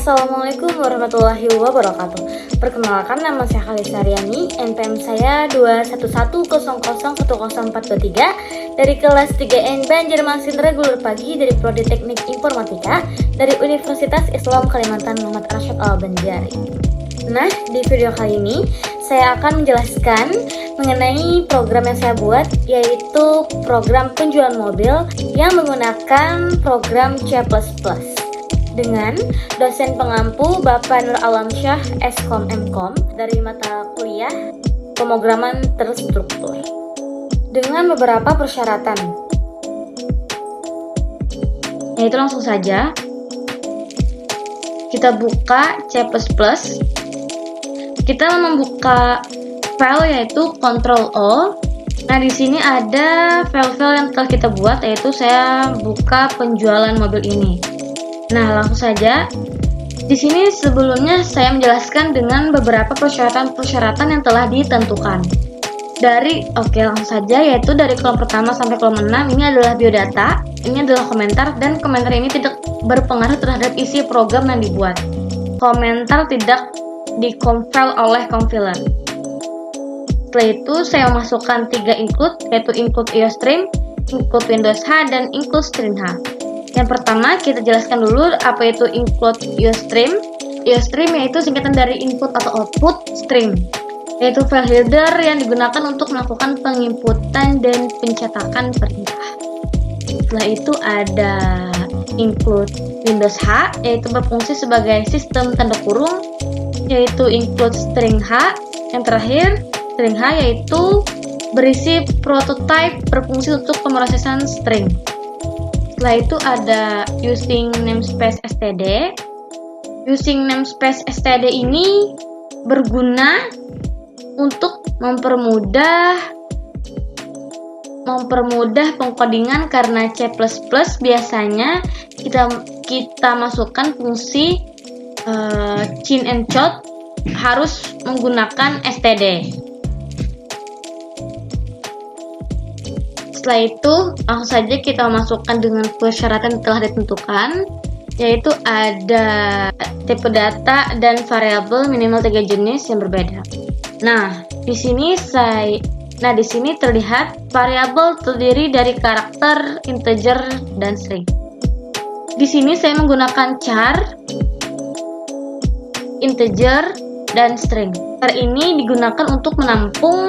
Assalamualaikum warahmatullahi wabarakatuh. Perkenalkan, nama saya Khalisa Riani, NPM saya 21100100423 dari kelas 3N Banjarmasin Reguler Pagi dari Prodi Teknik Informatika dari Universitas Islam Kalimantan Muhammad Arsyad Al-Banjari. Nah, di video kali ini saya akan menjelaskan mengenai program yang saya buat, yaitu program penjualan mobil yang menggunakan program C++ dengan dosen pengampu Bapak Nur Alamsyah Skom Mkom dari mata kuliah pemrograman terstruktur dengan beberapa persyaratan. Yaitu langsung saja kita buka C++. Kita membuka file yaitu Ctrl+O. Nah, di sini ada file-file yang telah kita buat, yaitu saya buka penjualan mobil ini. Nah, langsung saja. Di sini sebelumnya saya menjelaskan dengan beberapa persyaratan-persyaratan yang telah ditentukan. Langsung saja, yaitu dari kolom pertama sampai kolom 6 ini adalah biodata, ini adalah komentar, dan komentar ini tidak berpengaruh terhadap isi program yang dibuat. Komentar tidak di-compile oleh compiler. Setelah itu saya masukkan 3 include, yaitu include IOStream, include Windows H, dan include String H. Yang pertama kita jelaskan dulu apa itu include IOStream. IOStream yaitu singkatan dari input atau output stream, yaitu file header yang digunakan untuk melakukan penginputan dan pencetakan perintah. Setelah itu ada include Windows H, yaitu berfungsi sebagai sistem tanda kurung, yaitu include String H. Yang terakhir String H yaitu berisi prototype, berfungsi untuk pemrosesan string. Setelah itu ada using namespace std. Using namespace std ini berguna untuk mempermudah pengkodingan, karena C++ biasanya kita masukkan fungsi chin and chod harus menggunakan std. Setelah itu langsung saja kita masukkan dengan persyaratan yang telah ditentukan, yaitu ada tipe data dan variabel minimal 3 jenis yang berbeda. Nah, di sini terlihat variabel terdiri dari karakter, integer, dan string. Di sini saya menggunakan char, integer, dan string. Char ini digunakan untuk menampung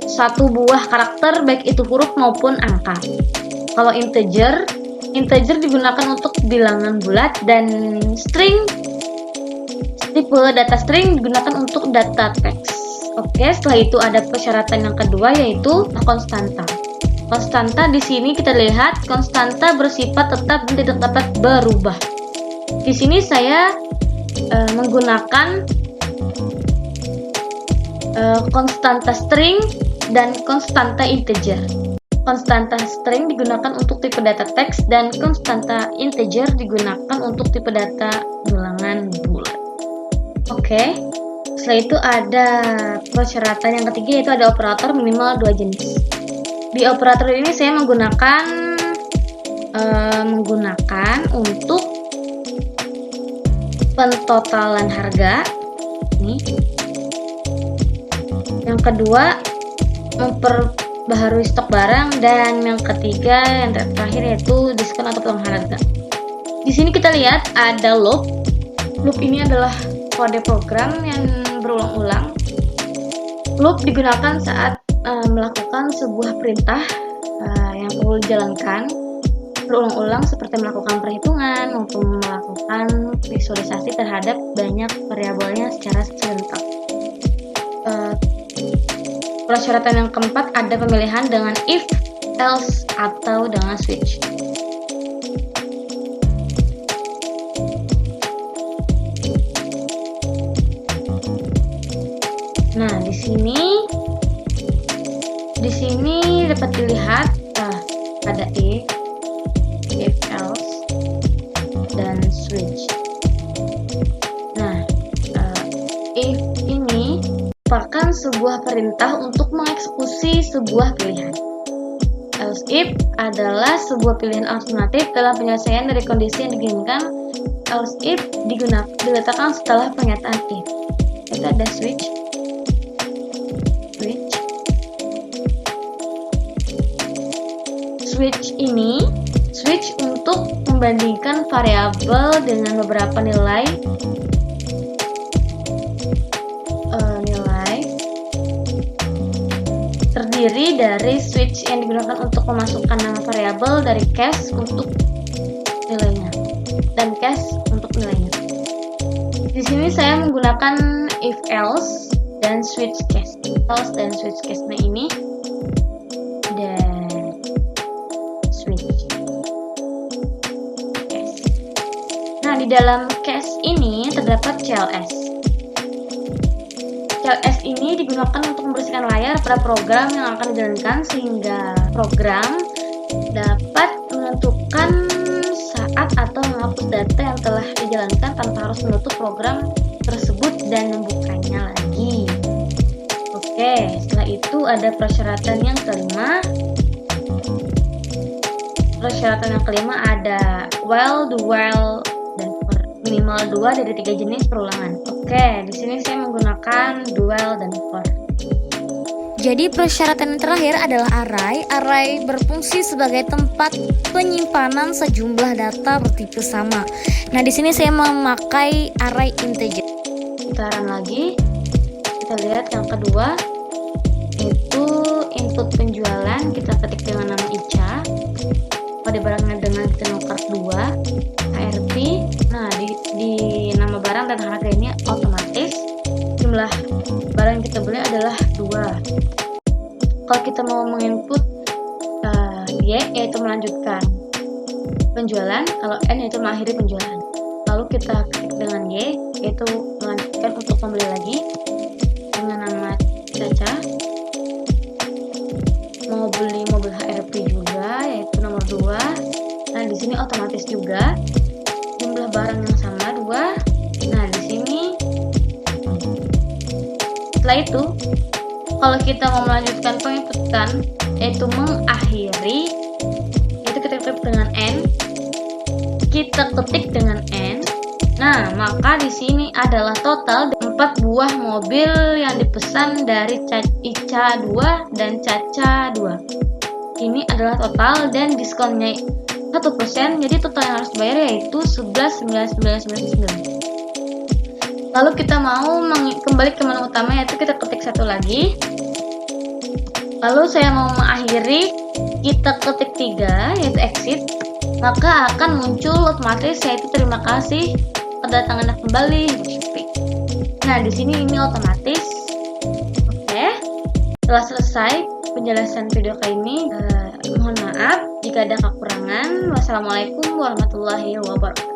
satu buah karakter, baik itu huruf maupun angka. Kalau integer digunakan untuk bilangan bulat, dan string, tipe data string digunakan untuk data teks. Oke, setelah itu ada persyaratan yang kedua, yaitu konstanta. Konstanta di sini kita lihat konstanta bersifat tetap dan tidak dapat berubah. Di sini saya menggunakan konstanta string dan konstanta integer. Konstanta string digunakan untuk tipe data teks, dan konstanta integer digunakan untuk tipe data bilangan bulat. Oke. Setelah itu ada persyaratan yang ketiga, yaitu ada operator minimal 2 jenis. Di operator ini saya menggunakan untuk pentotalan harga. Ini. Yang kedua, memperbaharui stok barang, dan yang ketiga, yang terakhir yaitu diskon atau potongan harga. Di sini kita lihat ada loop. Loop ini adalah kode program yang berulang-ulang. Loop digunakan saat melakukan sebuah perintah yang perlu dijalankan berulang-ulang, seperti melakukan perhitungan maupun melakukan visualisasi terhadap banyak variabelnya secara serentak. Persyaratan yang keempat ada pemilihan dengan if, else, atau dengan switch. Nah, di sini dapat dilihat ada if, else, dan switch. Nah, if ini merupakan sebuah perintah untuk mengeksekusi sebuah pilihan. Else if adalah sebuah pilihan alternatif dalam penyelesaian dari kondisi yang diinginkan. Else if diletakkan setelah pernyataan if. Kita ada switch. Switch untuk membandingkan variabel dengan beberapa nilai terdiri dari switch yang digunakan untuk memasukkan nama variabel dari case untuk nilainya dan case untuk nilainya. Di sini saya menggunakan if else dan switch case. Nah ini dan switch case. Nah, di dalam case ini terdapat CLS. CLS ini digunakan untuk membersihkan layar pada program yang akan dijalankan sehingga program dapat menentukan saat atau menghapus data yang telah dijalankan tanpa harus menutup program tersebut dan membukanya lagi. Oke, setelah itu ada persyaratan yang kelima. Persyaratan yang kelima ada while, do while, dan for. Minimal 2 dari 3 jenis perulangan. Oke, di sini saya menggunakan do while dan for. Jadi persyaratan yang terakhir adalah array. Array berfungsi sebagai tempat penyimpanan sejumlah data bertipe sama. Nah, di sini saya memakai array integer. Putaran lagi. Kita lihat yang kedua, itu input penjualan kita ketik dengan nama Ica. Pada barangnya dengan tenokart 2 HRP. Nah, di nama barang dan harga ini otomatis jumlah barang yang kita beli adalah 2. Kalau kita mau menginput Y yaitu melanjutkan penjualan, kalau N yaitu mengakhiri penjualan. Lalu kita klik dengan Y yaitu melanjutkan untuk membeli lagi dengan nama Caca. Mau beli mobil HRP juga yaitu nomor 2. Nah, di sini otomatis juga jumlah barang yang sama 2. Nah, di sini setelah itu kalau kita mau melanjutkan penginputan yaitu mengakhiri, itu kita ketik dengan N. Nah, maka di sini adalah total 4 buah mobil yang dipesan dari Ica 2 dan Caca 2. Ini adalah total dan diskonnya 1%, jadi total yang harus dibayar yaitu 11.999. Lalu kita mau kembali ke menu utama, yaitu kita ketik satu lagi. Lalu saya mau mengakhiri, kita ketik 3 yaitu exit. Maka akan muncul otomatis yaitu terima kasih kedatangan kembali Shopee. Nah, di sini ini otomatis. Oke. Setelah selesai penjelasan video kali ini, mohon maaf jika ada kekurangan. Wassalamualaikum warahmatullahi wabarakatuh.